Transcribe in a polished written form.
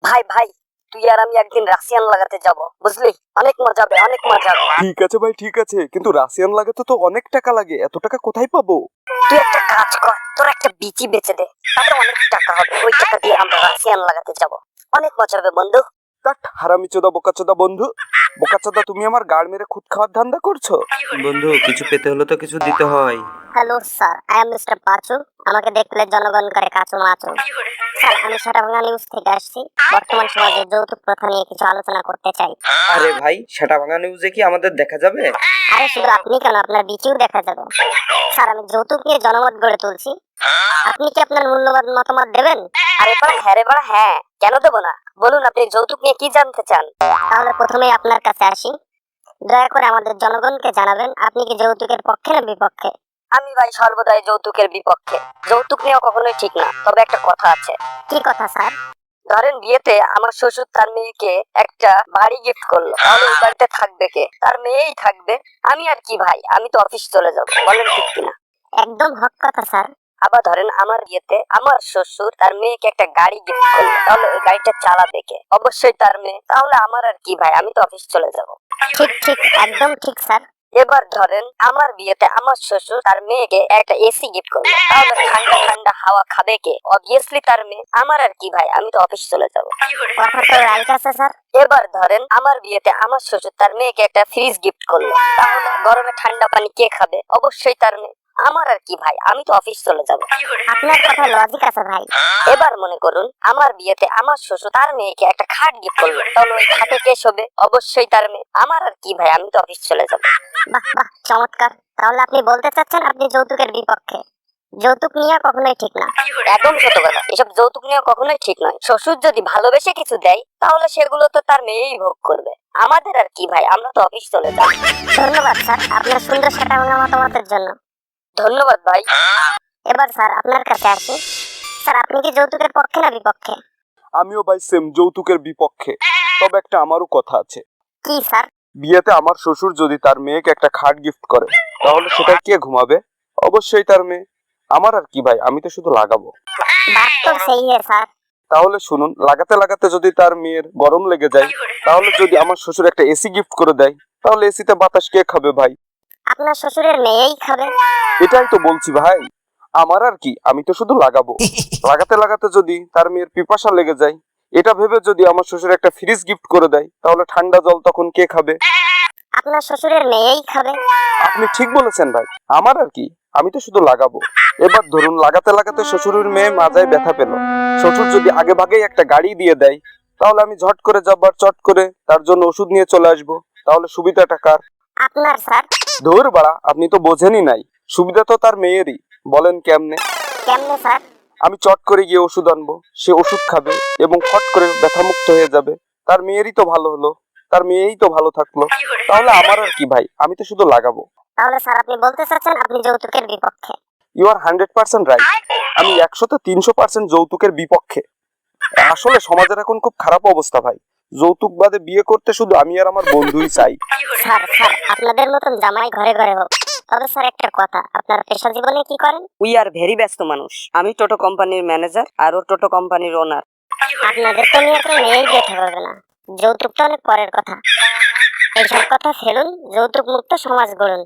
ভাই ভাই, তুই আর আমি একদিন রাশিয়ান লাগাতে যাব, বুঝলি? অনেক মজা হবে, অনেক মজা হবে। ঠিক আছে ভাই, ঠিক আছে, কিন্তু রাশিয়ান লাগাতে তো অনেক টাকা লাগে, এত টাকা কোথায় পাবো? তুই একটা কাজ কর, তোর একটা বিচি বেচে দে, তাতে অনেক টাকা হবে। ওই টাকা দিয়ে আমরা রাশিয়ান লাগাতে যাব, অনেক মজা হবে বন্ধু। কাট হারামিচোদা বোকাচোদা বন্ধু। বোকাচোদা, তুমি আমার গাড় মেরে খুদ খাওয়ার ধান্দা করছো? বন্ধু, কিছু পেতে হলে তো কিছু দিতে হয়। Hello sir, I am mister Pachu. আমাকে দেখলে জনগণ করে কাচু মাচু। স্যার, আমি সাটাভাঙা নিউজ থেকে আসছি। বর্তমান সমাজে যৌতুক প্রথা নিয়ে কিছু আলোচনা করতে চাই। আরে ভাই, সেটা ভাঙা নিউজে কি আমাদের দেখা যাবে? আরে শুধু আপনি কেন, আপনার বিচিও দেখা যাবে। স্যার, আমি যৌতুক নিয়ে জনমত গড়ে তুলছি। আপনি কি আপনার মূল্যবান মতামত দেবেন? আরে বাড়া হ্যাঁ রে বাড়া হ্যাঁ, কেন দেবো না? বলুন আপনি যৌতুক নিয়ে কি জানতে চান। তাহলে প্রথমেই আপনার কাছে আসি। দয়া করে আমাদের জনগণকে জানাবেন, আপনি কি যৌতুকের পক্ষে না বিপক্ষে? আমি ভাই সর্বদাই যৌতুকের বিপক্ষে। যৌতুক নেওয়া কখনোই ঠিক না, তবে একটা কথা আছে। কি কথা স্যার? ধরেন বিয়েতে আমার শ্বশুর তার মেয়েকে একটা বাড়ি গিফট করলো, তাহলে ওই বাড়িতে থাকবে কে? তার মেয়েই থাকবে। আমি আর কি ভাই, আমি তো অফিস চলে যাব, বলেন ঠিক কিনা? একদম হক কথা স্যার। আবার ধরেন আমার বিয়েতে আমার শ্বশুর তার মেয়েকে একটা গাড়ি গিফট করলো, তাহলে ওই গাড়িটা চালাবে কে? অবশ্যই তার মেয়ে। তাহলে আমার আর কি ভাই, আমি তো অফিস চলে যাব। ঠিক ঠিক, একদম ঠিক স্যার। এবার ধরেন আমার বিয়েতে আমার শ্বশুর তার মেয়েকে একটা এসি গিফট করলো, তাহলে ঠান্ডা ঠান্ডা হাওয়া খাবে কে? অবভিয়াসলি তার মেয়ে। আমার আর কি ভাই, আমি তো অফিস চলে যাব। কথা তো রাইট আছে স্যার। এবার ধরেন আমার বিয়েতে আমার শ্বশুর তার মেয়েকে একটা ফ্রিজ গিফট করলো, তাহলে গরমে ঠান্ডা পানি কে খাবে? অবশ্যই তার মেয়ে। আমার আর কি ভাই, আমি তো অফিস চলে যাব। আপনার কথা লজিক আছে ভাই। এবার মনে করুন আমার বিয়েতে আমার শ্বশুর তার মেয়েকে একটা খাট গিফট করলো, তাহলে ওই খাটে কে শোবে? অবশ্যই তার মেয়ে। আমার আর কি ভাই, আমি তো অফিস চলে যাব। বাহ বাহ, চমৎকার। তাহলে আপনি বলতে চাচ্ছেন আপনি যৌতুকের বিপক্ষে? যৌতুক নেওয়া কখনোই ঠিক না। একদম সত্য কথা, এসব যৌতুক নেওয়া কখনোই ঠিক নয়। শ্বশুর যদি ভালোবেসে কিছু দেয়, তাহলে সেগুলো তো তার মেয়েই ভোগ করবে। আমাদের আর কি ভাই, আমরা তো অফিস চলে যাব। ধন্যবাদ স্যার আপনার সুন্দর সেটাভাঙা মতামতের জন্য। ধন্যবাদ ভাই। এবার স্যার আপনার কাছে আসি। স্যার, আপনি কি যৌতুকের পক্ষে না বিপক্ষে? আমিও ভাই সেম যৌতুকের বিপক্ষে, তবে একটা আমারও কথা আছে। কি স্যার? বিয়েতে আমার শ্বশুর যদি তার মেয়েকে একটা খাট গিফট করে, তাহলে সেটা কে ঘুমাবে? অবশ্যই তার মেয়ে। আমার আর কি ভাই, আমি তো শুধু লাগাবো। বাত তো সেই স্যার। তাহলে শুনুন, লাগাতে লাগাতে যদি তার মেয়ের গরম লেগে যায়, তাহলে যদি আমার শ্বশুর একটা এসি গিফট করে দেয়, তাহলে এসিতে বাতাস কে খাবে ভাই? আপনার শ্বশুরের মেয়েই খাবে। এটাই তো বলছি ভাই, আমার আর কি, আমি তো শুধু লাগাবো। লাগাতে লাগাতে যদি তার মেয়ের পিপাসা লেগে যায়, এটা ভেবে যদি আমার শ্বশুর একটা ফ্রিজ গিফট করে দেয়, তাহলে ঠান্ডা জল তখন কে খাবে? আপনার শ্বশুরের মেয়েই খাবে। আপনি ঠিক বলেছেন ভাই, আমার আর কি, আমি তো শুধু লাগাবো। এবার ধরুন লাগাতে লাগাতে শ্বশুরের মেয়ে মাজায় ব্যথা পেল, শ্বশুর যদি আগে ভাগেই একটা গাড়ি দিয়ে দেয়, তাহলে আমি ঝট করে যাবার চট করে তার জন্য ওষুধ নিয়ে চলে আসবো। তাহলে সুবিধাটা কার? আপনার স্যার। ধুর বাড়া, আপনি তো বোঝেনই নাই, সুবিধা তো তার মেয়েরই। বলেন কেমনে? কেমনে স্যার? আমি চট করে গিয়ে ওষুধ আনবো, সে ওষুধ খাবে এবং ফট করে ব্যথামুক্ত হয়ে যাবে। তার মেয়েরই তো ভালো হলো, তার মেয়েই তো ভালো থাকলো। তাহলে আমার আর কি ভাই, আমি তো শুধু লাগাবো। তাহলে স্যার আপনি বলতে চাচ্ছেন আপনি যৌতুকের বিপক্ষে? You are 100% right. আমি 100-300% যৌতুকের বিপক্ষে। আসলে সমাজের এখন খুব খারাপ অবস্থা ভাই। যৌতুক বাদে বিয়ে করতে শুধু আমি আর আমার বন্ধুই চাই। স্যার স্যার, আপনাদের মতন জামাই ঘরে ঘরে হোক। তবে স্যার একটা কথা, আপনার পেশা জীবনে কি করেন? উই আর ভেরি ব্যস্ত মানুষ। আমি টোটো কোম্পানির ম্যানেজার আর ও টোটো কোম্পানির ওনার। আপনাদের তো নিয়ে কেউ মেয়েই যেতে পারবে না। যৌতুক তো অনেক পরের কথা। এইসব কথা ফেলুন, যৌতুক মুক্ত সমাজ গড়ুন।